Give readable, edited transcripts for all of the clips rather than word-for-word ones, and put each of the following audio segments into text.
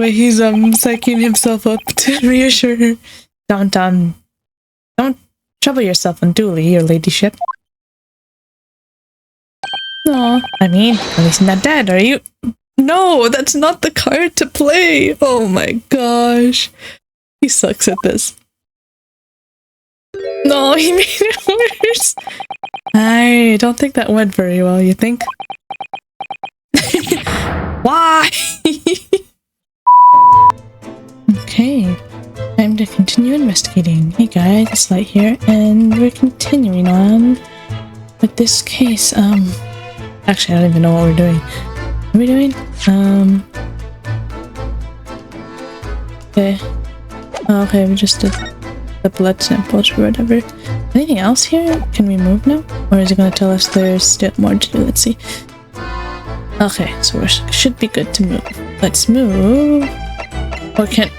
The way he's psyching himself up to reassure her. Don't trouble yourself unduly, your ladyship. Aw, I mean, at least not dead, are you? No, that's not the card to play! Oh my gosh. He sucks at this. No, he made it worse! I don't think that went very well, you think? Why? Okay, time to continue investigating. Hey guys, it's Light here, and we're continuing on with this case. Actually, I don't even know what we're doing. What are we doing? Okay. Oh, okay, we just did the blood samples or whatever. Anything else here? Can we move now? Or is it going to tell us there's still more to do? Let's see. Okay, so we should be good to move. Let's move. Or can't...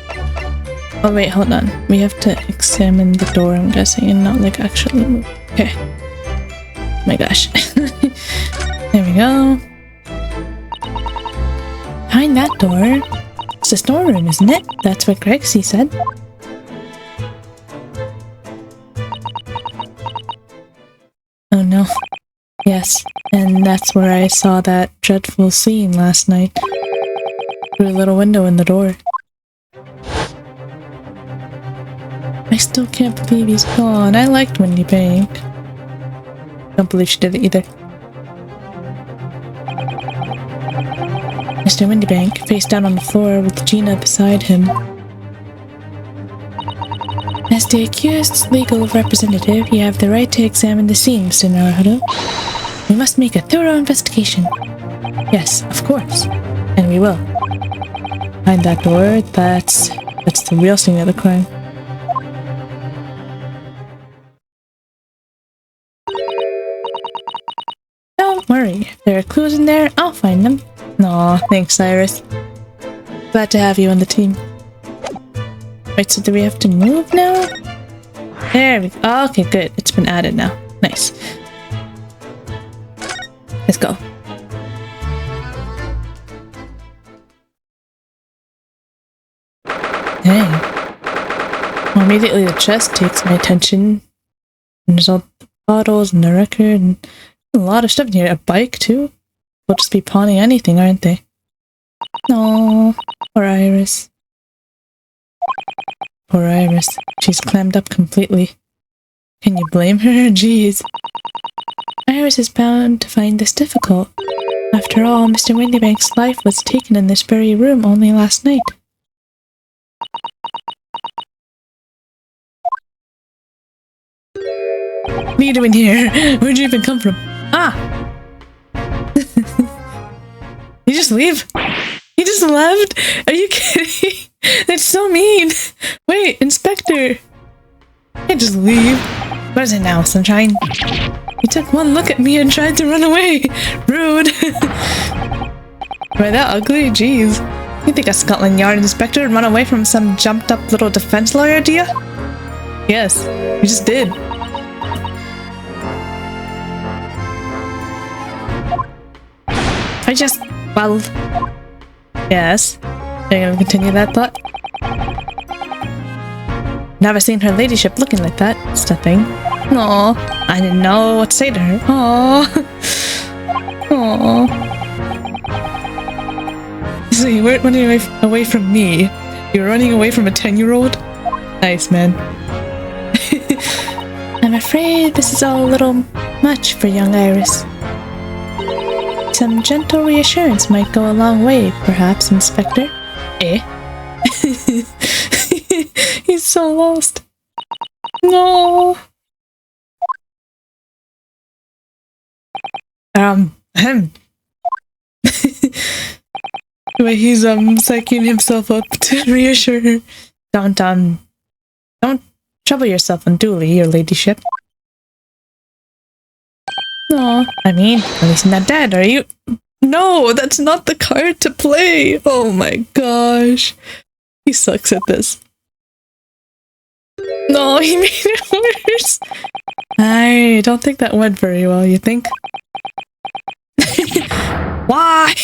Oh wait, hold on. We have to examine the door, I'm guessing, and not like actually move. Okay. Oh my gosh. There we go. Behind that door, it's the storeroom, isn't it? That's what Grexy said. Oh no. Yes, and that's where I saw that dreadful scene last night. Through a little window in the door. I still can't believe he's gone. I liked Windy Bank. Don't believe she did it either. Mr. Windybank, face down on the floor with Gina beside him. As the accused's legal representative, you have the right to examine the scene, Mr. Naruto. We must make a thorough investigation. Yes, of course. And we will. Behind that door, that's the real scene of the crime. Don't worry, if there are clues in there, I'll find them. Aw, thanks, Iris. Glad to have you on the team. Right, so do we have to move now? There we go. Oh, okay, good. It's been added now. Nice. Let's go. Dang. Well, immediately the chest takes my attention. And there's all the bottles and the record and a lot of stuff in here. A bike, too? They'll just be pawning anything, aren't they? Aww, poor Iris. Poor Iris. She's clammed up completely. Can you blame her? Jeez. Iris is bound to find this difficult. After all, Mr. Windybank's life was taken in this very room only last night. What are you doing here? Where'd you even come from? Ah! You just leave? You just left? Are you kidding? That's so mean! Wait, Inspector! You can't just leave. What is it now, Sunshine? You took one look at me and tried to run away! Rude! Am I that ugly? Jeez. You think a Scotland Yard inspector would run away from some jumped up little defense lawyer, do ya? Yes, you just did. Well... Yes? Are you gonna continue that thought? Never seen her ladyship looking like that. It's nothing. Aww. I didn't know what to say to her. Aww. Aww. So you weren't running away from me. You were running away from a 10-year-old? Nice, man. I'm afraid this is all a little much for young Iris. Some gentle reassurance might go a long way, perhaps, Inspector. Eh? He's so lost. No. The way he's psyching himself up to reassure her. Don't trouble yourself unduly, your ladyship. Aw, I mean, at least not dead, are you? No, that's not the card to play! Oh my gosh. He sucks at this. No, he made it worse! I don't think that went very well, you think? Why?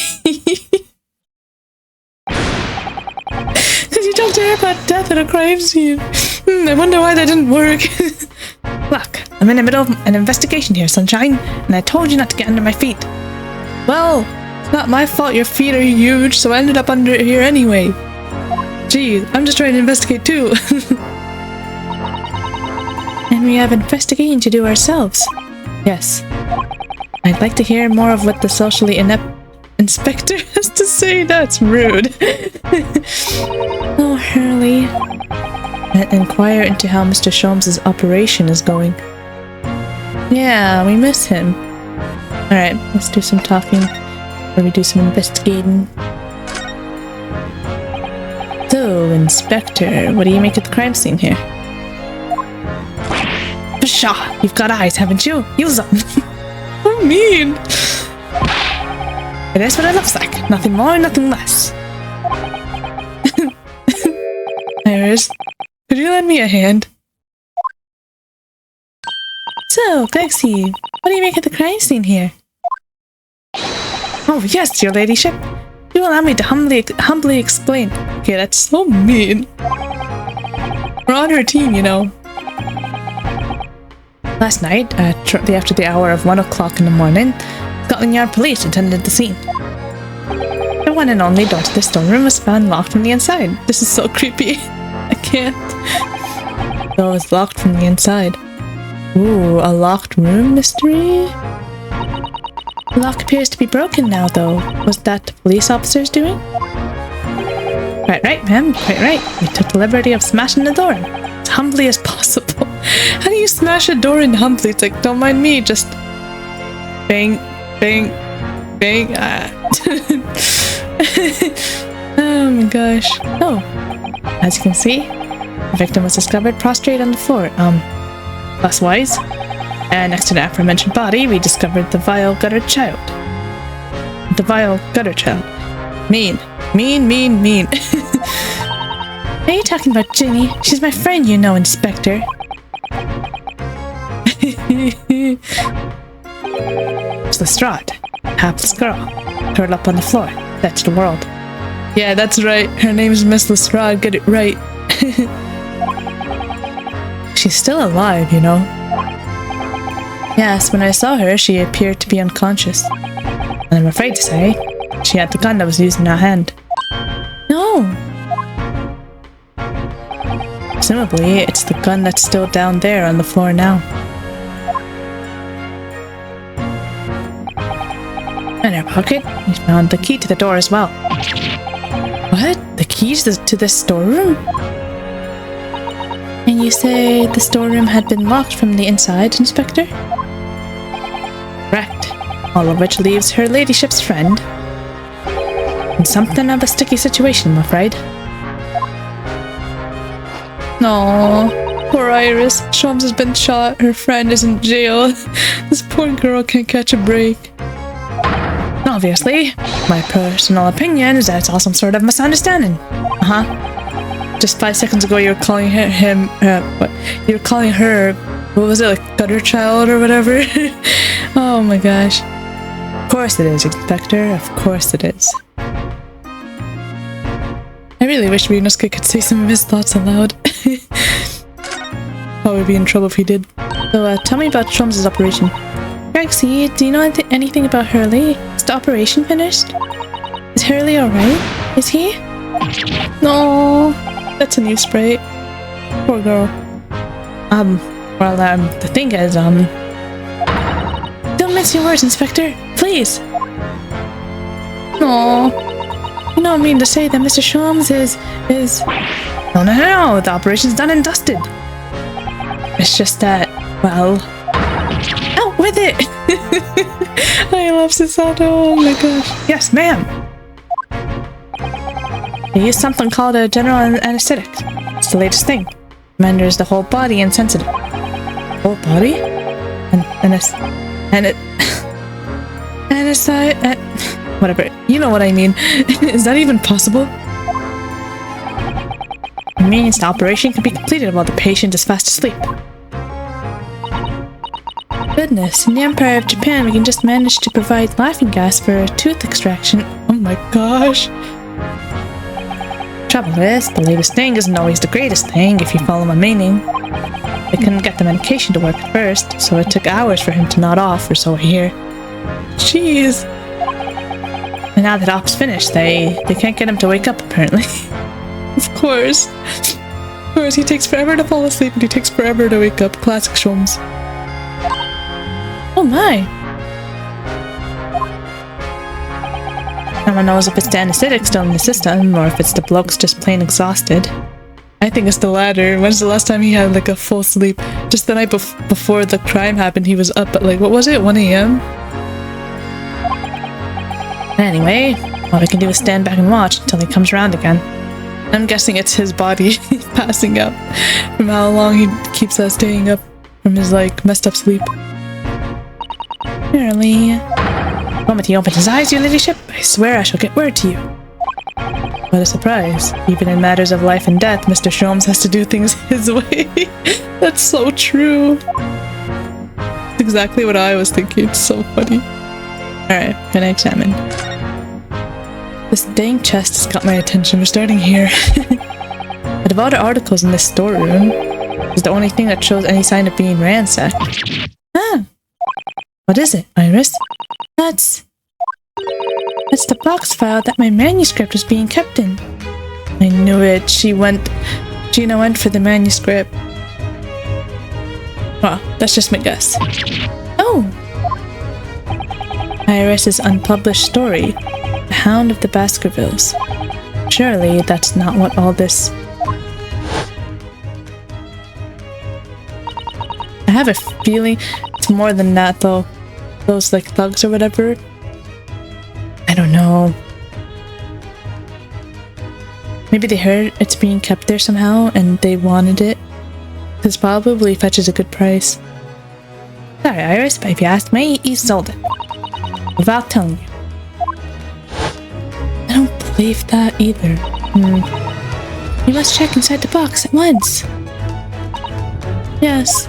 don't dare about death at a crime scene. I wonder why that didn't work. Look, I'm in the middle of an investigation here, Sunshine, and I told you not to get under my feet. Well, it's not my fault your feet are huge, so I ended up under here anyway. Gee, I'm just trying to investigate too. And we have investigating to do ourselves. Yes. I'd like to hear more of what the socially inept inspector has to say. That's rude. Oh, Hurley. And inquire into how Mr. Sholmes' operation is going. Yeah, we miss him. Alright, let's do some talking. Or we do some investigating. So, Inspector, what do you make of the crime scene here? Pshaw, you've got eyes, haven't you? Use them! So mean! It is what it looks like. Nothing more, nothing less. Iris, could you lend me a hand? So, Bexy, what do you make of the crime scene here? Oh yes, your ladyship. You allow me to humbly explain. Okay, that's so mean. We're on her team, you know. Last night, shortly after the hour of 1 o'clock in the morning, Scotland Yard police attended the scene. The one and only door to the storeroom was found locked from the inside. This is so creepy. I can't. The door was locked from the inside. Ooh, a locked room mystery? The lock appears to be broken now, though. Was that the police officers doing? Quite right, ma'am. Quite right. We took the liberty of smashing the door as humbly as possible. How do you smash a door in humbly? It's like, don't mind me, just bang, bang, bang. Oh my gosh. Oh, as you can see, the victim was discovered prostrate on the floor. Thus-wise, and next to the aforementioned body, we discovered the vile gutter child. The vile gutter child. Mean. Mean, mean, mean. Are you talking about Ginny? She's my friend, you know, Inspector. It's Lestrade, hapless girl, curled up on the floor. That's the world. Yeah, that's right. Her name is Miss Lestrade. Get it right. She's still alive, you know. Yes, when I saw her, she appeared to be unconscious. And I'm afraid to say, she had the gun that was used in her hand. No! Presumably, it's the gun that's still down there on the floor now. In her pocket, we found the key to the door as well. What? The keys to the storeroom? And you say the storeroom had been locked from the inside, Inspector? Correct. All of which leaves her ladyship's friend in something of a sticky situation, I'm afraid. No, poor Iris. Sholmes has been shot. Her friend is in jail. This poor girl can't catch a break. Obviously, my personal opinion is that it's all some sort of misunderstanding. Just 5 seconds ago, you were calling what? You were calling her, what was it, like gutter child or whatever? Oh my gosh. Of course it is, Inspector. Of course it is. I really wish Ryunosuke could say some of his thoughts aloud. Probably be in trouble if he did. So, tell me about Sholmes' operation. Rexy, do you know anything about Hurley? Is the operation finished? Is Hurley alright? Is he? No, that's a new spray. Poor girl. The thing is, don't mince your words, Inspector. Please. No. You don't mean to say that Mr. Sholmes is... No. The operation's done and dusted. It's just that, well... Out with it! I love Susato, oh my gosh. Yes, ma'am! They use something called a general anesthetic. It's the latest thing. Renders the whole body insensitive. Whole body? Whatever. You know what I mean. Is that even possible? It means the operation can be completed while the patient is fast asleep. Goodness, in the Empire of Japan we can just manage to provide laughing gas for tooth extraction. Oh my gosh. trouble is, the latest thing isn't always the greatest thing, if you follow my meaning. They couldn't get the medication to work at first, so it took hours for him to nod off, or so I hear. Jeez. And now that op's finished, they can't get him to wake up, apparently. Of course. Of course, he takes forever to fall asleep and he takes forever to wake up. Classic Sholmes. Oh my. No one knows if it's the anesthetic still in the system or if it's the bloke's just plain exhausted. I think it's the latter. When's the last time he had like a full sleep? Just the night before the crime happened, he was up at like, what was it, 1 a.m.? Anyway, all we can do is stand back and watch until he comes around again. I'm guessing it's his body passing out from how long he keeps staying up from his like messed up sleep. Apparently. The moment he opens his eyes, your ladyship, I swear I shall get word to you. What a surprise. Even in matters of life and death, Mr. Sholmes has to do things his way. That's so true. That's exactly what I was thinking. It's so funny. Alright, gonna examine. This dang chest has got my attention. We're starting here. Out of all the articles in this storeroom, it's the only thing that shows any sign of being ransacked. Ah! What is it, Iris? That's the box file that my manuscript was being kept in. I knew it. Gina went for the manuscript. Well, that's just my guess. Oh! Iris's unpublished story, The Hound of the Baskervilles. Surely that's not what all this... I have a feeling it's more than that though. Those like thugs or whatever. I don't know. Maybe they heard it's being kept there somehow and they wanted it. This probably fetches a good price. Sorry, Iris, but if you ask me, he sold it. Without telling you. I don't believe that either. You must check inside the box at once. Yes.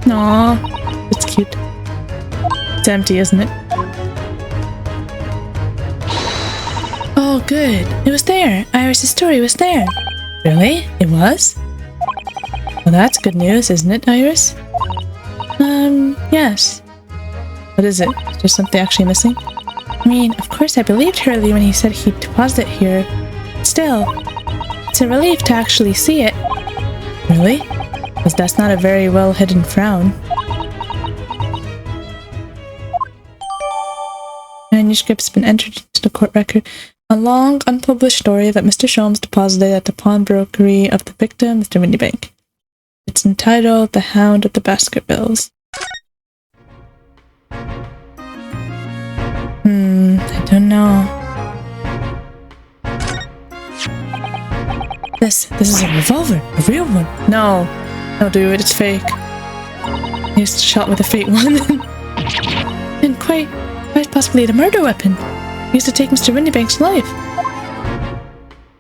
Aww. It's cute. It's empty, isn't it? Oh, good. It was there. Iris' story was there. Really? It was? Well, that's good news, isn't it, Iris? Yes. What is it? Is there something actually missing? I mean, of course I believed Hurley when he said he'd deposit it here. Still, it's a relief to actually see it. Really? Because that's not a very well-hidden frown. Manuscript's been entered into the court record. A long, unpublished story that Mr. Sholmes deposited at the pawnbrokery of the victim, Mr. Windybank. It's entitled The Hound of the Baskervilles. I don't know. This is a revolver, a real one. No, dude, it's fake. He was shot with a fake one. And quite possibly a murder weapon. He used to take Mr. Windybank's life.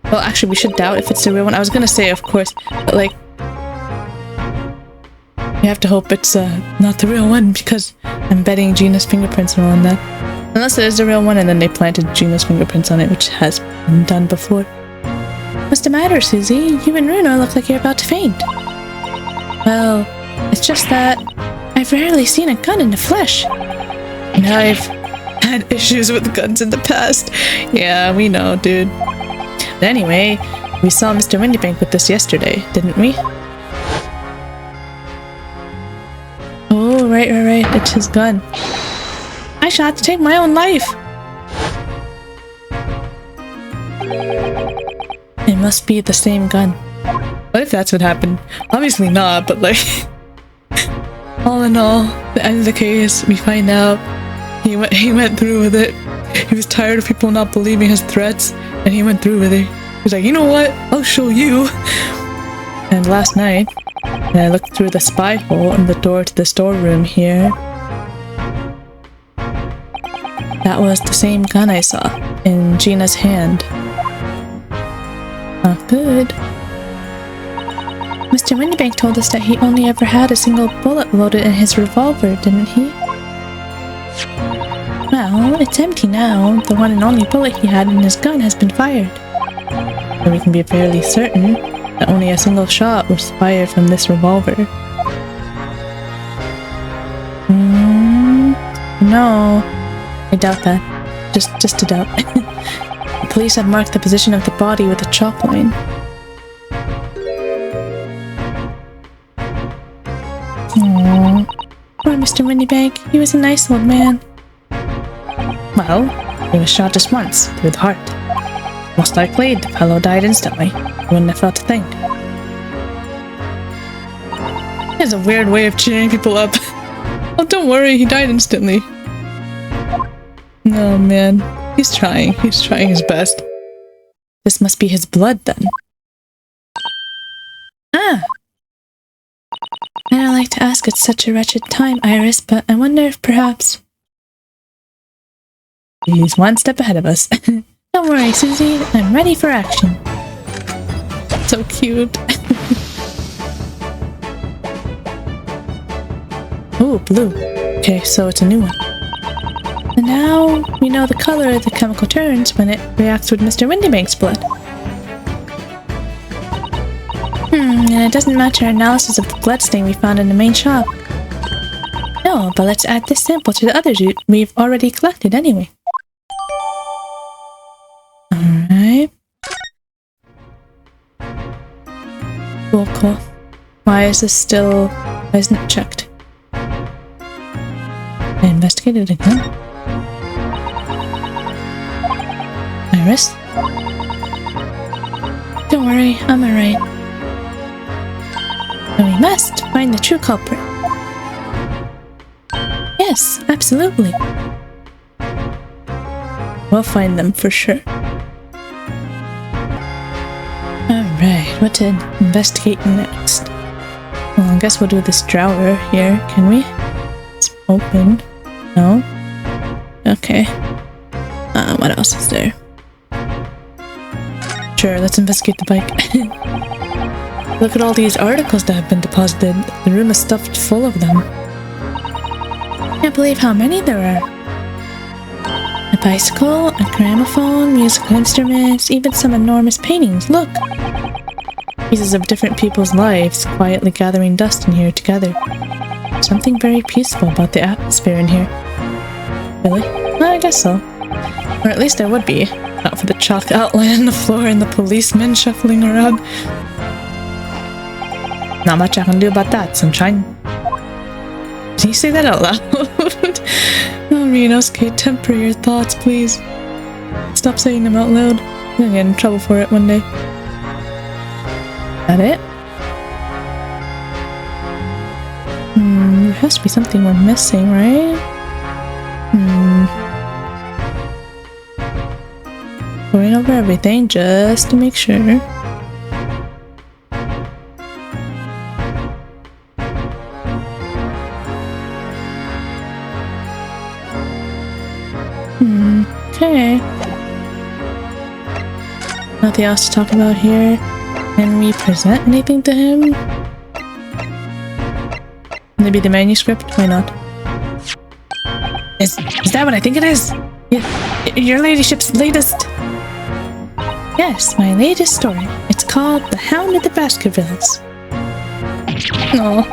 Well, actually, we should doubt if it's the real one. I was gonna say, of course, but like, you have to hope it's not the real one because I'm betting Gina's fingerprints are on that. Unless it is the real one and then they planted Gina's fingerprints on it, which has been done before. What's the matter, Susie? You and Runo look like you're about to faint. Well, it's just that I've rarely seen a gun in the flesh. And I've had issues with guns in the past. Yeah, we know, dude. But anyway, we saw Mr. Windybank with this yesterday, didn't we? Oh, right. It's his gun. I shot to take my own life. It must be the same gun. What if that's what happened? Obviously not, but like... all in all, the end of the case, we find out he went through with it. He was tired of people not believing his threats, and he went through with it. He was like, you know what? I'll show you. And last night, when I looked through the spy hole in the door to the storeroom here, that was the same gun I saw in Gina's hand. Oh, good. Mr. Windybank told us that he only ever had a single bullet loaded in his revolver, didn't he? Well, it's empty now. The one and only bullet he had in his gun has been fired. So we can be fairly certain that only a single shot was fired from this revolver. No, I doubt that. Just a doubt. The police have marked the position of the body with a chalk line. Aww. Poor Mr. Windybank. He was a nice old man. Well, he was shot just once, through the heart. Most likely, the fellow died instantly. He wouldn't have felt a thing. He has a weird way of cheering people up. Oh, don't worry, he died instantly. Oh man, he's trying his best. This must be his blood then. Ah! I don't like to ask at such a wretched time, Iris, but I wonder if perhaps... He's one step ahead of us. Don't worry, Susie, I'm ready for action. So cute. Oh, blue. Okay, so it's a new one. And now we know the color the chemical turns when it reacts with Mr. Windybank's blood. And it doesn't match our analysis of the blood stain we found in the main shop. No, but let's add this sample to the others we've already collected anyway. Alright. Cool. Why isn't it checked? I investigated it again. Iris? Don't worry, I'm alright. And we must find the true culprit. Yes, absolutely. We'll find them for sure. Alright, what to investigate next? Well, I guess we'll do this drawer here, can we? It's open. No? Okay. What else is there? Sure, let's investigate the bike. Look at all these articles that have been deposited. The room is stuffed full of them. Can't believe how many there are. A bicycle, a gramophone, musical instruments, even some enormous paintings. Look! Pieces of different people's lives quietly gathering dust in here together. Something very peaceful about the atmosphere in here. Really? Well, I guess so. Or at least there would be. Not for the chalk outline on the floor and the policemen shuffling around. Not much I can do about that, sunshine. Did you say that out loud? Oh, Renosuke, temper your thoughts, please. Stop saying them out loud. I'm gonna get in trouble for it one day. That it? There has to be something we're missing, right? Going over everything just to make sure. Okay. Nothing else to talk about here. Can we present anything to him? Maybe the manuscript? Why not? Is that what I think it is? Your ladyship's latest... Yes, my latest story. It's called The Hound of the Baskervilles. Oh,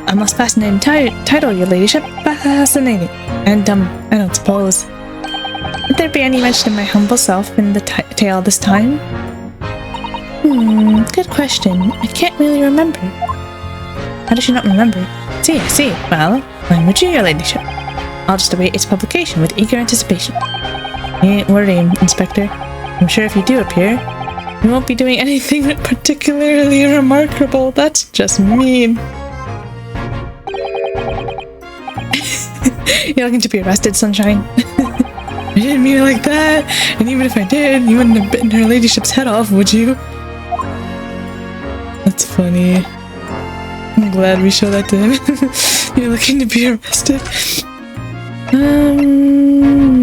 a most fascinating title, your ladyship. Fascinating. And, I don't suppose... Would there be any mention of my humble self in the tale this time? Good question. I can't really remember. How does she not remember? See. Well, when would you, your ladyship? I'll just await its publication with eager anticipation. You ain't worrying, Inspector. I'm sure if you do appear, you won't be doing anything particularly remarkable. That's just mean. You're looking to be arrested, sunshine. I didn't mean it like that. And even if I did, you wouldn't have bitten her ladyship's head off, would you? That's funny. I'm glad we showed that to him. You're looking to be arrested.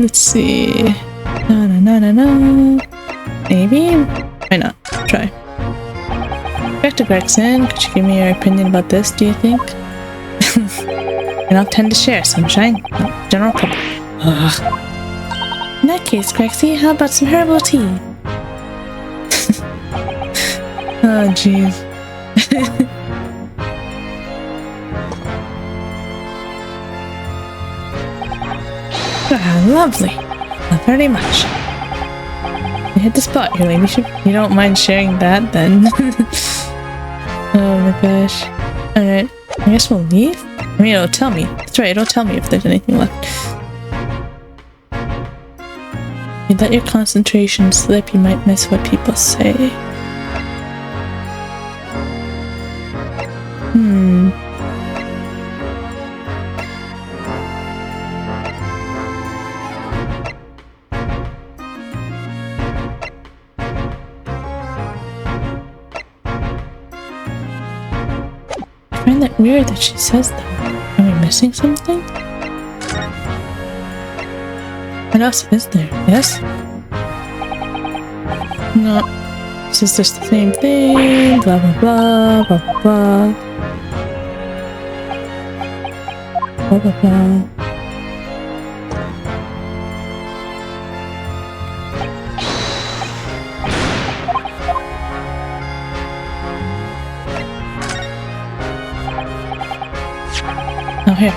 Let's see. No. Maybe? Why not? Try. Dr. Gregson, could you give me your opinion about this, do you think? I don't tend to share, sunshine. General public. In that case, Grexy, how about some herbal tea? Oh, jeez. Ah, lovely. Not very much. You hit the spot here, lady. You don't mind sharing that, then? Oh my gosh. Alright, I guess we'll leave? I mean, it'll tell me. That's right, it'll tell me if there's anything left. You let your concentration slip, you might miss what people say. I find that weird that she says that. Are we missing something? What else is there? Yes? No. This is just the same thing. Blah blah blah blah blah blah. Blah blah blah. Oh, here.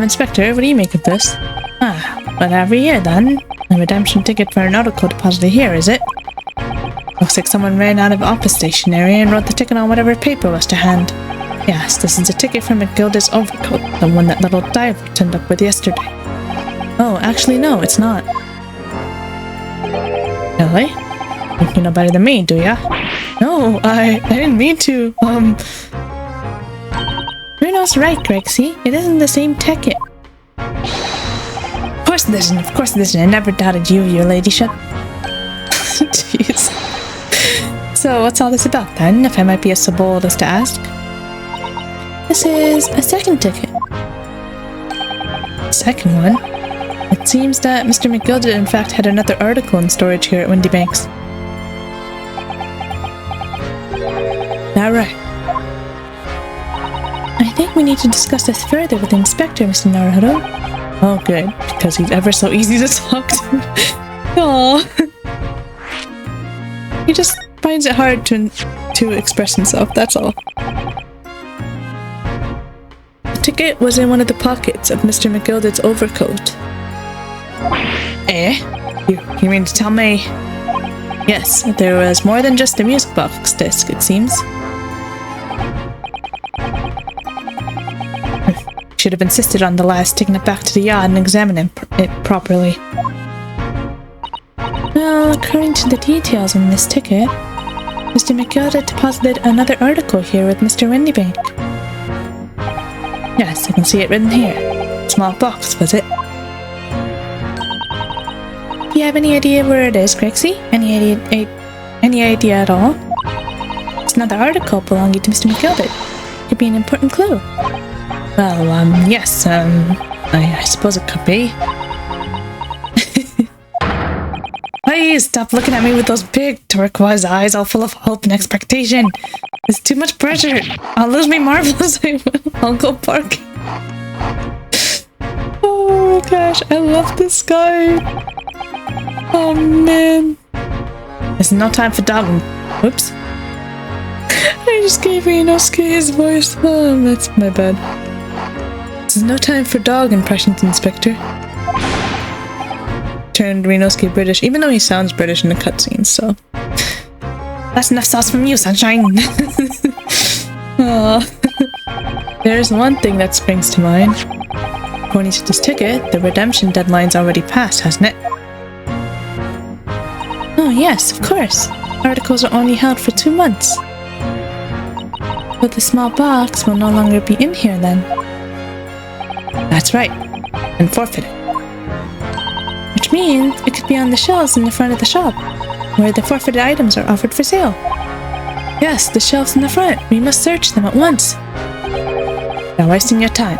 Inspector, what do you make of this? Ah, whatever here then. A redemption ticket for an article deposited here, is it? Looks like someone ran out of office stationery and wrote the ticket on whatever paper was to hand. Yes, this is a ticket from McGilded's overcoat, the one that little diver turned up with yesterday. Oh, actually no, it's not. Really? You know better than me, do ya? No, I didn't mean to, Bruno's right, Grexy. It isn't the same ticket. Of course it isn't, of course it isn't. I never doubted you, your ladyship. Jeez. So, what's all this about then, if I might be so bold as to ask? This is a second ticket. Second one? It seems that Mr. McGilded in fact had another article in storage here at Windybanks. That right? I think we need to discuss this further with the inspector, Mr. Naruto. Oh good, because he's ever so easy to talk to. Aww. He just finds it hard to express himself, that's all. The ticket was in one of the pockets of Mr. McGilded's overcoat. Eh? You mean to tell me? Yes, there was more than just a music box disc, it seems. Should have insisted on the last, taking it back to the yacht and examining it properly. Well, according to the details in this ticket, Mr. McGilded deposited another article here with Mr. Windybank. Yes, I can see it written here. Small box, was it? Do you have any idea where it is, Grexy? Any idea at all? It's another article belonging to Mr. McGilded. Could be an important clue. Well, yes, I suppose it could be. Please stop looking at me with those big turquoise eyes all full of hope and expectation. It's too much pressure. I'll lose my marbles. I'll go park. Oh my gosh, I love this guy. Oh man. There's no time for dogging. Whoops. I just gave Inosuke his voice. Oh, that's my bad. There's no time for dog impressions, Inspector. Turned Inosuke British, even though he sounds British in the cutscenes, so. That's enough sauce from you, sunshine! There's one thing that springs to mind. According to this ticket, the redemption deadline's already passed, hasn't it? Oh yes, of course. Articles are only held for 2 months. But the small box will no longer be in here then. That's right, and forfeited. Which means it could be on the shelves in the front of the shop, where the forfeited items are offered for sale. Yes, the shelves in the front. We must search them at once. You're wasting your time.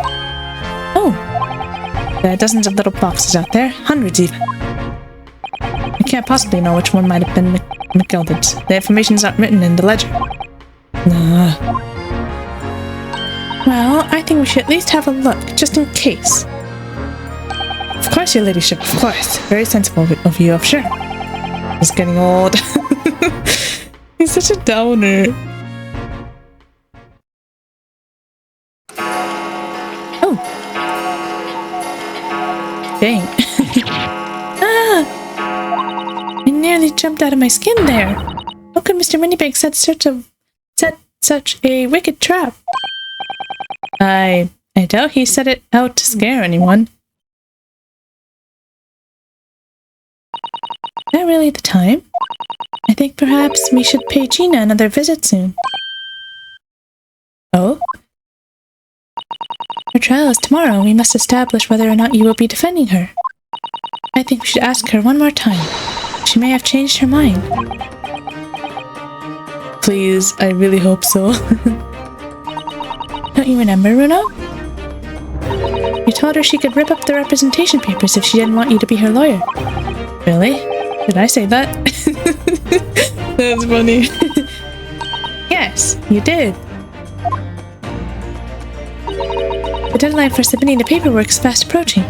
Oh, there are dozens of little boxes out there, hundreds even. I can't possibly know which one might have been McGilded's. The information's not written in the ledger. Well, I think we should at least have a look, just in case. Of course, your ladyship, of course. Very sensible of you, I'm sure. He's getting old. He's such a downer. Oh. Dang. Ah! I nearly jumped out of my skin there. How could Mr. Windybank set such a wicked trap? I doubt he set it out to scare anyone. Not really the time. I think perhaps we should pay Gina another visit soon. Oh? Her trial is tomorrow, and we must establish whether or not you will be defending her. I think we should ask her one more time. She may have changed her mind. Please, I really hope so. Don't you remember, Runo? You told her she could rip up the representation papers if she didn't want you to be her lawyer. Really? Did I say that? That's funny. Yes, you did. The deadline for submitting the paperwork is fast approaching.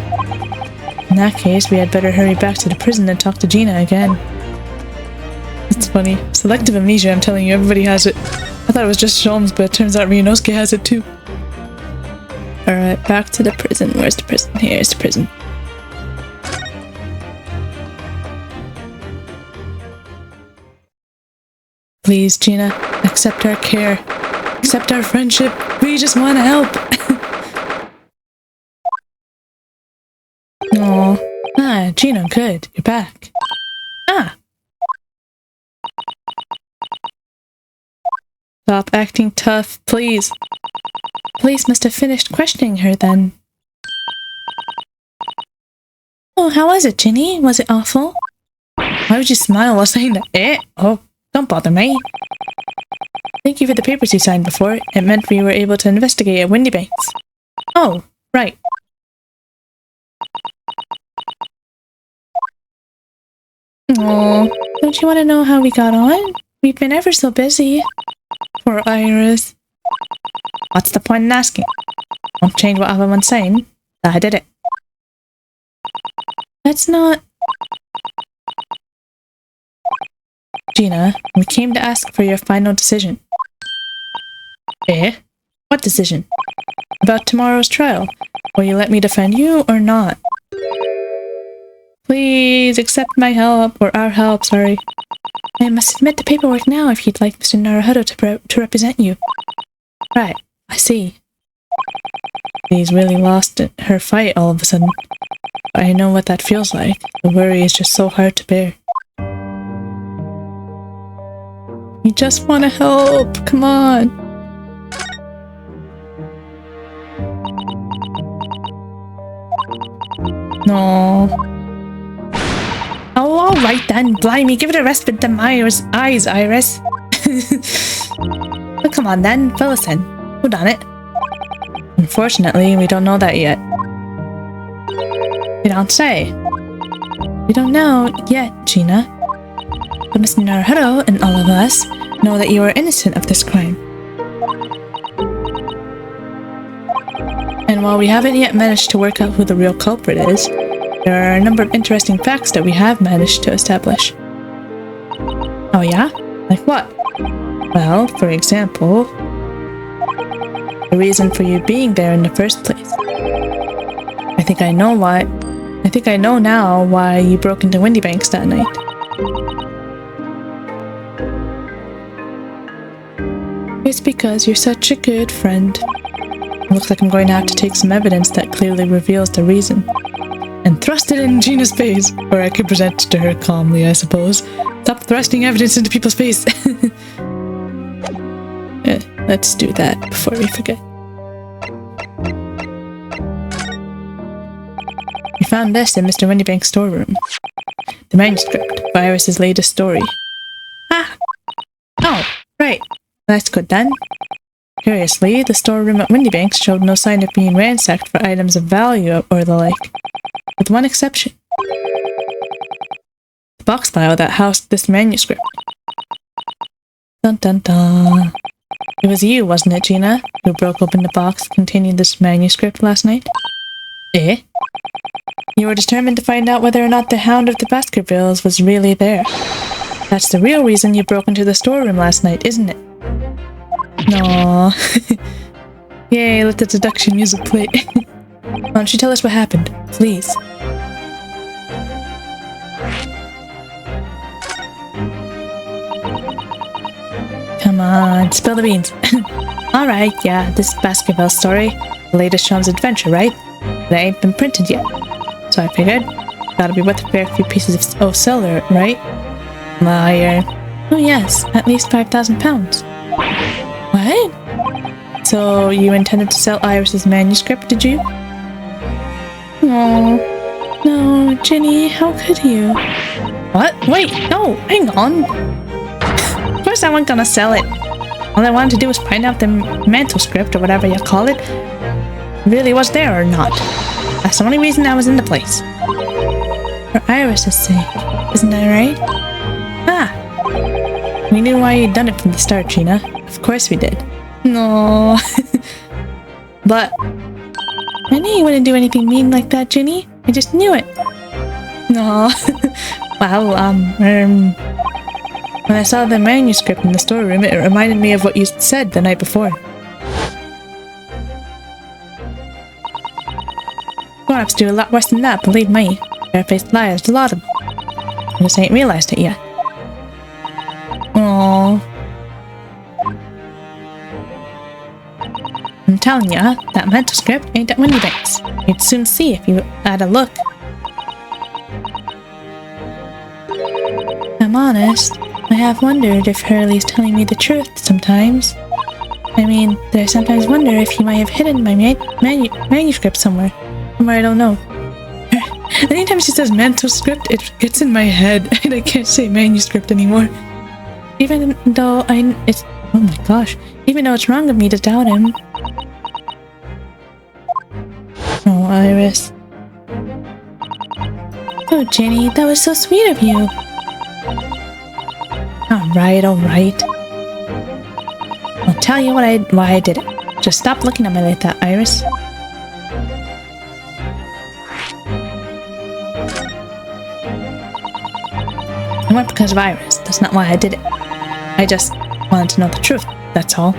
In that case, we had better hurry back to the prison and talk to Gina again. It's funny. Selective amnesia, I'm telling you, everybody has it. I thought it was just Sholmes, but it turns out Ryunosuke has it too. Alright, back to the prison. Where's the prison? Here's the prison. Please, Gina, accept our care. Accept our friendship. We just want to help. Aw. Ah, Gina, good. You're back. Ah! Stop acting tough, please. Police must have finished questioning her then. Oh, how was it, Ginny? Was it awful? Why would you smile while saying that? Oh, don't bother me. Thank you for the papers you signed before. It meant we were able to investigate at Windybanks. Oh, right. Oh, don't you want to know how we got on? We've been ever so busy. Poor Iris. What's the point in asking? Won't change what everyone's saying. I did it. That's not... Gina, we came to ask for your final decision. Eh? What decision? About tomorrow's trial. Will you let me defend you or not? Please accept my help, or our help, sorry. I must submit the paperwork now if you'd like Mr. Naruhodo to represent you. Right, I see. She's really lost her fight all of a sudden. I know what that feels like. The worry is just so hard to bear. We just want to help, come on. No. Oh, alright then, blimey, give it a rest with them eyes, Iris. Well, come on then, fill us in. Who done it? Unfortunately, we don't know that yet. You don't say. We don't know yet, Gina. But Mr. Naruhodo and all of us know that you are innocent of this crime. And while we haven't yet managed to work out who the real culprit is, there are a number of interesting facts that we have managed to establish. Oh yeah? Like what? Well, for example, the reason for you being there in the first place. I think I know now why you broke into Windybanks that night. It's because you're such a good friend. It looks like I'm going to have to take some evidence that clearly reveals the reason. And thrust it in Gina's face. Or I could present it to her calmly, I suppose. Stop thrusting evidence into people's face. Let's do that before we forget. We found this in Mr. Windybank's storeroom. The manuscript of Iris's latest story. Ah! Oh, right. That's good then. Curiously, the storeroom at Windybanks showed no sign of being ransacked for items of value or the like. With one exception. The box file that housed this manuscript. Dun dun dun. It was you, wasn't it, Gina, who broke open the box containing this manuscript last night? Eh? You were determined to find out whether or not the Hound of the Baskervilles was really there. That's the real reason you broke into the storeroom last night, isn't it? No. Yay, let the deduction music play. Why don't you tell us what happened, please? Come on, spill the beans. Alright, yeah, this Baskerville story. The latest Sean's adventure, right? They ain't been printed yet. So I figured, gotta be worth a fair few pieces of silver, right? Liar. Oh yes, at least 5,000 pounds. What? So you intended to sell Iris's manuscript, did you? Oh, no, Ginny, how could you? What? Wait, no, hang on. Of course I wasn't gonna sell it. All I wanted to do was find out the manuscript, or whatever you call it, really was there or not. That's the only reason I was in the place. For Iris's sake, isn't that right? Ah! We knew why you'd done it from the start, Gina. Of course we did. No. But I knew you wouldn't do anything mean like that, Ginny. I just knew it. No. Well, when I saw the manuscript in the storeroom, it reminded me of what you said the night before. Grown-ups do a lot worse than that, believe me. Bare-faced liars, a lot of them. I just ain't realized it yet. Aww. I'm telling ya, that manuscript ain't at Windybanks. You'd soon see if you had a look. I'm honest. I have wondered if Hurley's telling me the truth sometimes. I mean, I sometimes wonder if he might have hidden my manuscript somewhere. Somewhere I don't know. Anytime she says manuscript, it gets in my head, and I can't say manuscript anymore. Even though oh my gosh. Even though it's wrong of me to doubt him. Oh, Iris. Oh, Ginny, that was so sweet of you. Alright. I'll tell you why I did it. Just stop looking at me like that, Iris. I went because of Iris. That's not why I did it. I just wanted to know the truth, that's all.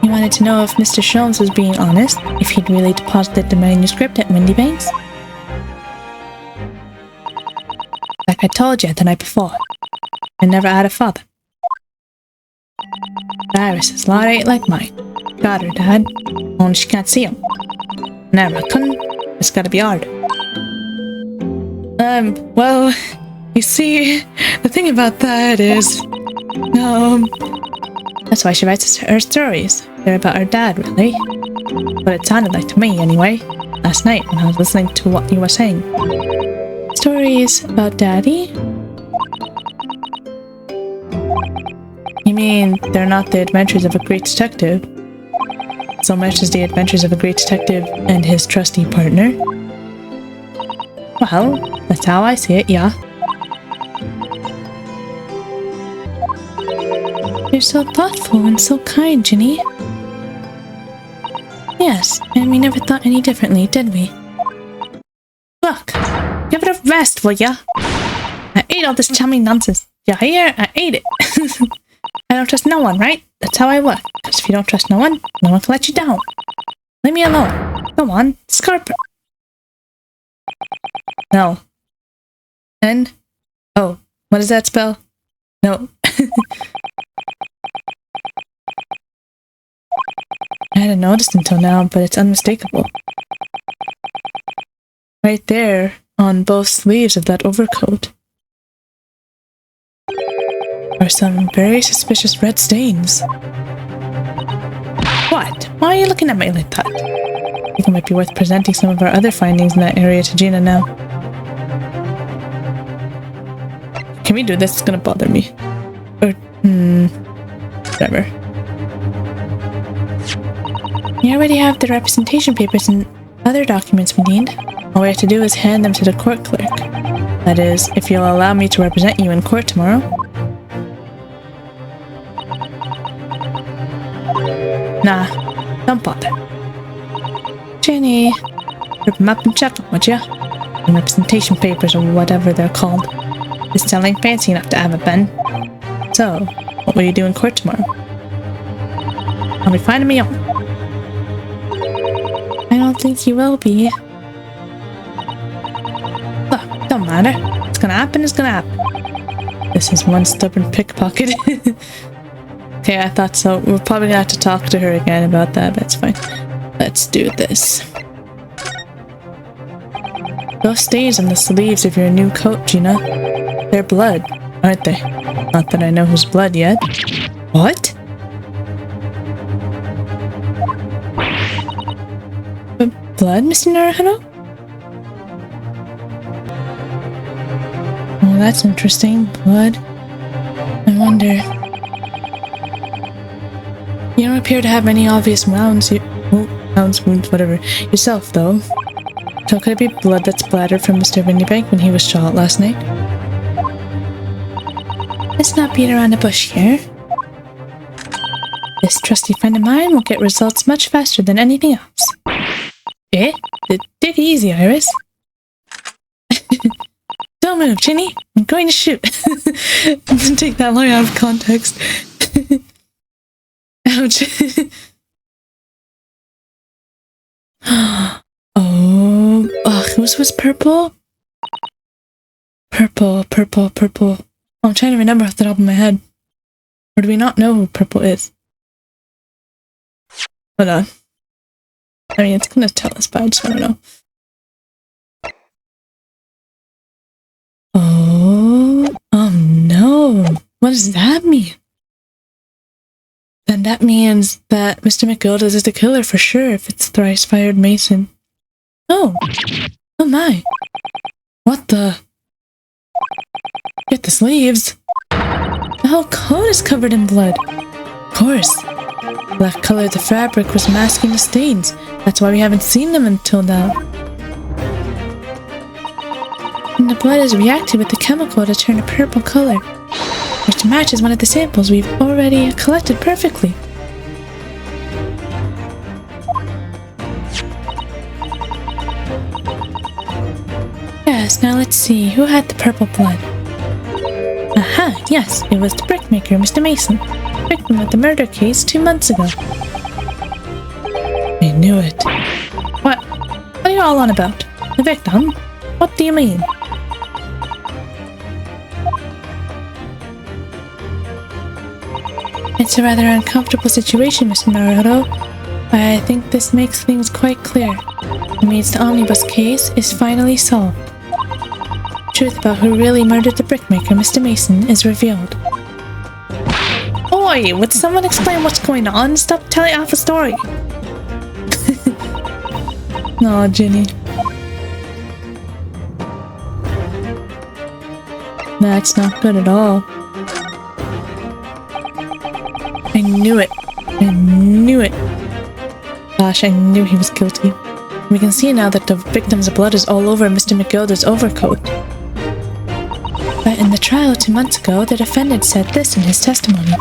You wanted to know if Mr. Sholmes was being honest, if he'd really deposited the manuscript at Windybanks? Like I told you the night before, I never had a father. But Iris's lot ain't like mine. Got her dad, only she can't see him. Never couldn't, it's gotta be hard. Well, you see, the thing about that is, that's why she writes her stories. They're about her dad, really. What it sounded like to me, anyway, last night when I was listening to what you were saying. Stories about Daddy? You mean they're not the adventures of a great detective, so much as the adventures of a great detective and his trusty partner? Well, that's how I see it, yeah. You're so thoughtful and so kind, Ginny. Yes, and we never thought any differently, did we? Look, give it a rest, will ya? I ate all this chummy nonsense. You hear? I ate it. I don't trust no one, right? That's how I work. Because if you don't trust no one can let you down. Leave me alone. Go on, Scarper. No. N? Oh, what does that spell? No. I hadn't noticed until now, but it's unmistakable. Right there, on both sleeves of that overcoat, are some very suspicious red stains. What? Why are you looking at me like that? I think it might be worth presenting some of our other findings in that area to Gina now. Can we do this? It's gonna bother me. Or, whatever. We already have the representation papers and other documents we need. All we have to do is hand them to the court clerk. That is, if you'll allow me to represent you in court tomorrow. Nah, don't bother. Jenny, Rip them up and check them, would ya? And representation papers or whatever they're called. This town ain't fancy enough to have it, Ben. So, what will you do in court tomorrow? I'll be finding me own. I don't think you will be. Look, don't matter. It's gonna happen, it's gonna happen. This is one stubborn pickpocket. Okay, I thought so. We're probably gonna have to talk to her again about that, but it's fine. Let's do this. Those stains on the sleeves of your new coat, Gina. They're blood, aren't they? Not that I know whose blood yet. What? Blood, Mr. Naruto? Well, that's interesting. Blood. I wonder. You don't appear to have any obvious wounds. Wounds, whatever. Yourself, though. So could it be blood that splattered from Mr. Windybank when he was shot last night? Let's not beat around the bush here. This trusty friend of mine will get results much faster than anything else. Eh? Take it easy, Iris. Don't move, Ginny. I'm going to shoot. Take that line out of context. Ouch. Whose was purple? Purple. Oh, I'm trying to remember off the top of my head. Or do we not know who purple is? Hold on. I mean, it's gonna tell us, but I just want to know. Oh no. What does that mean? Then that means that Mr. McGilded is the killer for sure if it's thrice-fired Mason. Oh my. What the? Get the sleeves. The whole coat is covered in blood. Of course. Black color of the fabric was masking the stains. That's why we haven't seen them until now. And the blood has reacted with the chemical to turn a purple color, which matches one of the samples we've already collected perfectly. Yes, now let's see, who had the purple blood? Aha, yes, it was the brickmaker, Mr. Mason, victim of the murder case 2 months ago. I knew it. What are you all on about? The victim? What do you mean? It's a rather uncomfortable situation, Mr. Naruto, but I think this makes things quite clear. It means the omnibus case is finally solved. The truth about who really murdered the brickmaker, Mr. Mason, is revealed. Oi! Would someone explain what's going on? Stop telling off a story! Aw, Ginny. That's not good at all. I knew it. I knew it. Gosh, I knew he was guilty. We can see now that the victim's blood is all over Mr. McGilded's overcoat. But in the trial 2 months ago, the defendant said this in his testimony.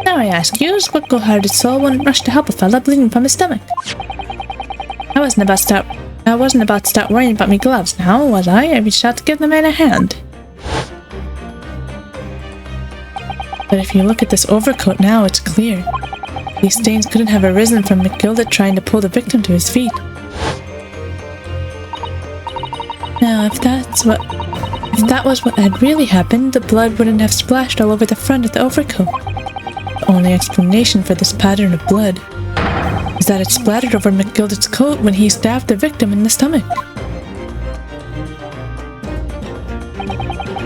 Now I ask you, what good-hearted soul wouldn't rush to help a fella bleeding from his stomach? I wasn't about to start worrying about me gloves now, was I? I reached out to give the man a hand. But if you look at this overcoat now, it's clear. These stains couldn't have arisen from McGilded trying to pull the victim to his feet. Now, if that was what had really happened, the blood wouldn't have splashed all over the front of the overcoat. The only explanation for this pattern of blood is that it splattered over McGilded's coat when he stabbed the victim in the stomach.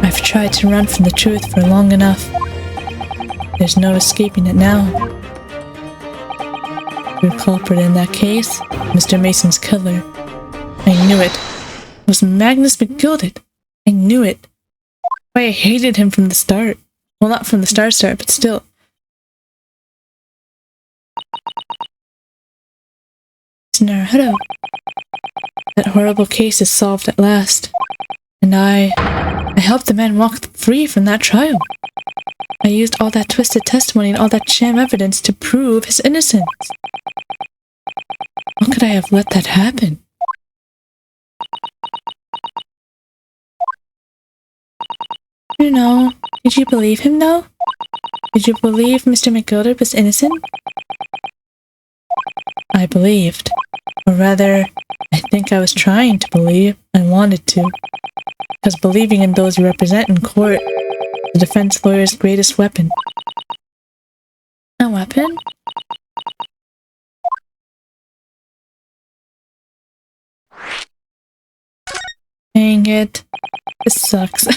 I've tried to run from the truth for long enough. There's no escaping it now. The culprit in that case, Mr. Mason's killer. I knew it. It was Magnus McGilded. I knew it. Why I hated him from the start. Well, not from the start, but still. Naruto. That horrible case is solved at last. And I helped the man walk free from that trial. I I used all that twisted testimony and all that sham evidence to prove his innocence. How could I have let that happen? You know, did you believe him though? Did you believe Mr. McGilded was innocent? I believed. Or rather, I think I was trying to believe. I wanted to. Because believing in those you represent in court is the defense lawyer's greatest weapon. A weapon? Dang it. This sucks.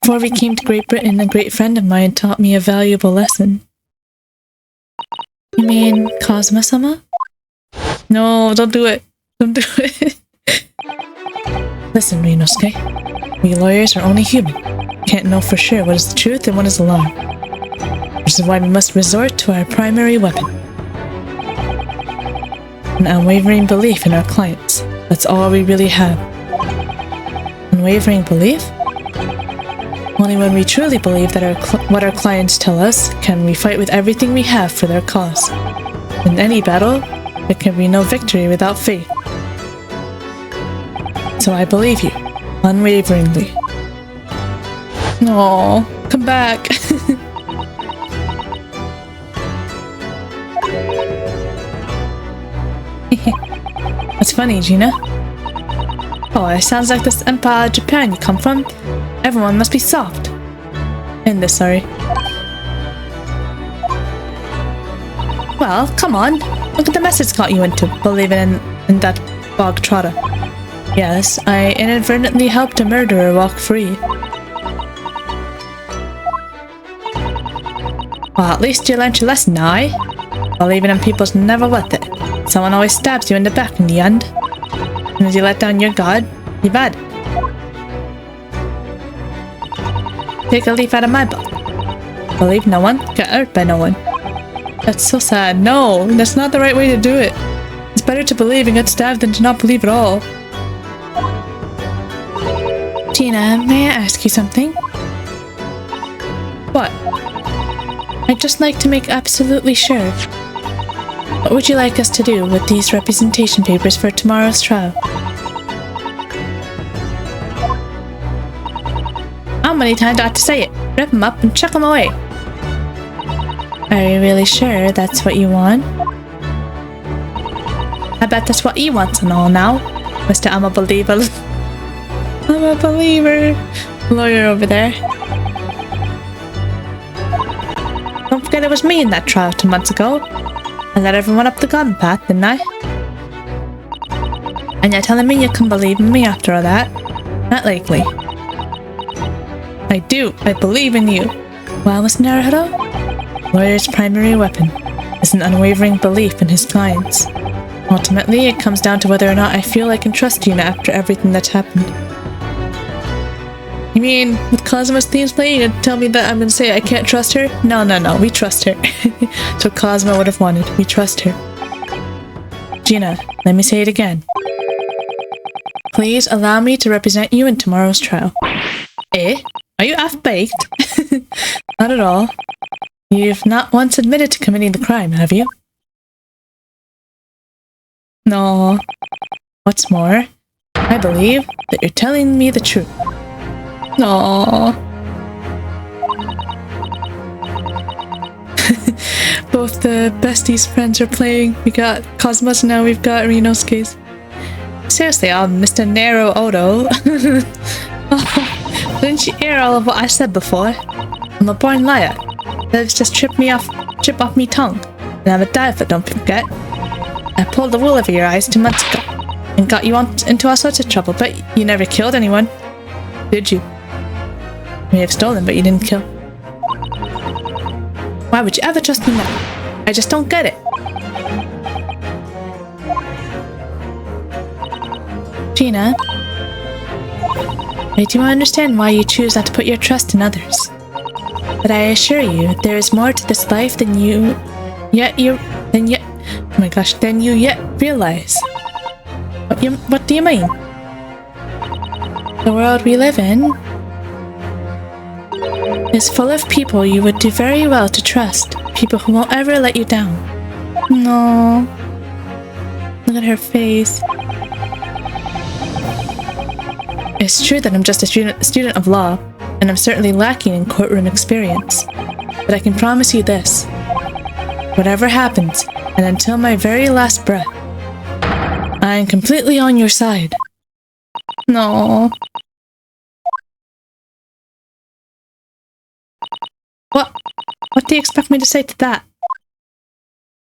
Before we came to Great Britain, a great friend of mine taught me a valuable lesson. You mean Cosmo-sama? No, don't do it. Don't do it. Listen, Ryunosuke. We lawyers are only human. We can't know for sure what is the truth and what is a lie. Which is why we must resort to our primary weapon. An unwavering belief in our clients. That's all we really have. Unwavering belief? Only when we truly believe that what our clients tell us can we fight with everything we have for their cause. In any battle, there can be no victory without faith. So I believe you, unwaveringly. No, come back. What's funny, Gina? Oh, it sounds like this Empire of Japan you come from. Everyone must be soft. In this, sorry. Well, come on. Look at the mess it's got you into, believing in that bog trotter. Yes, I inadvertently helped a murderer walk free. Well, at least you learned your lesson now, eh? Believing in people's never worth it. Someone always stabs you in the back in the end. And as you let down your guard, you're bad. Take a leaf out of my book. Believe no one, get hurt by no one. That's so sad. No, that's not the right way to do it. It's better to believe and get stabbed than to not believe at all. Gina, may I ask you something? What? I'd just like to make absolutely sure. What would you like us to do with these representation papers for tomorrow's trial? How many times do I have to say it? Rip them up and chuck them away. Are you really sure that's what you want? I bet that's what he wants and all now. Mr. I'm a believer. I'm a believer. Lawyer over there. Don't forget it was me in that trial 2 months ago. I led everyone up the garden path, didn't I? And you're telling me you can believe in me after all that? Not likely. I do. I believe in you. Well, Mr. Naruhodo, lawyer's primary weapon is an unwavering belief in his clients. Ultimately, it comes down to whether or not I feel I can trust Gina after everything that's happened. You mean, with Cosmo's themes playing, you're gonna tell me that I'm gonna say I can't trust her? No, we trust her. That's what Cosmo would have wanted. We trust her. Gina, let me say it again. Please allow me to represent you in tomorrow's trial. Eh? Are you half-baked? Not at all. You've not once admitted to committing the crime, have you? No. What's more, I believe that you're telling me the truth. No. Both the besties friends are playing. We got Cosmos, now we've got Ryunosuke's. Seriously, Mr. Naruhodo. Oh, didn't you hear all of what I said before? I'm a born liar. That's just chip off me tongue. And I'm a diver, don't forget. I pulled the wool over your eyes 2 months ago and got you into all sorts of trouble, but you never killed anyone, did you? You may have stolen, but you didn't kill. Why would you ever trust me now? I just don't get it. Gina, I do understand why you choose not to put your trust in others. But I assure you, there is more to this life than you yet realize. What do you mean? The world we live in is full of people you would do very well to trust. People who won't ever let you down. No. Look at her face. It's true that I'm just a student of law, and I'm certainly lacking in courtroom experience. But I can promise you this. Whatever happens, and until my very last breath, I am completely on your side. No. What? What do you expect me to say to that?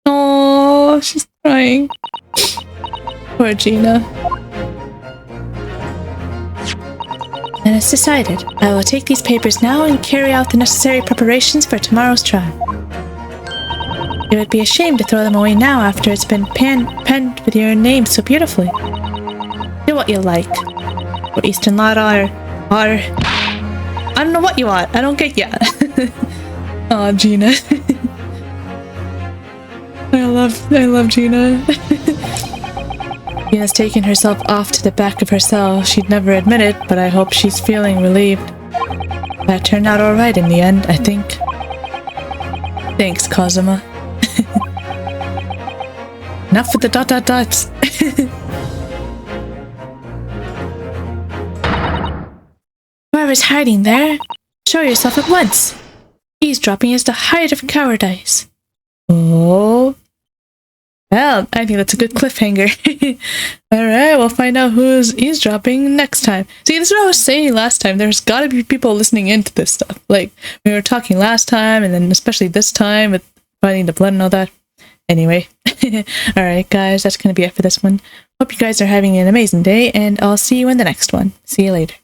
Oh, she's crying. Poor Gina. And it's decided. I will take these papers now and carry out the necessary preparations for tomorrow's trial. It would be a shame to throw them away now after it's been penned with your name so beautifully. Do what you like. What Eastern Law are... I don't know what you want. I don't get ya. Aw, Gina. I love Gina. Gina's taken herself off to the back of her cell. She'd never admit it, but I hope she's feeling relieved. That turned out alright in the end, I think. Thanks, Kazuma. Enough with the ... Whoever's hiding there, show yourself at once. Eavesdropping is the height of cowardice. Oh. Well, I think that's a good cliffhanger. Alright, we'll find out who's eavesdropping next time. See, this is what I was saying last time. There's gotta be people listening into this stuff. Like, we were talking last time, and then especially this time with finding the blood and all that. Anyway. Alright, guys, that's gonna be it for this one. Hope you guys are having an amazing day, and I'll see you in the next one. See you later.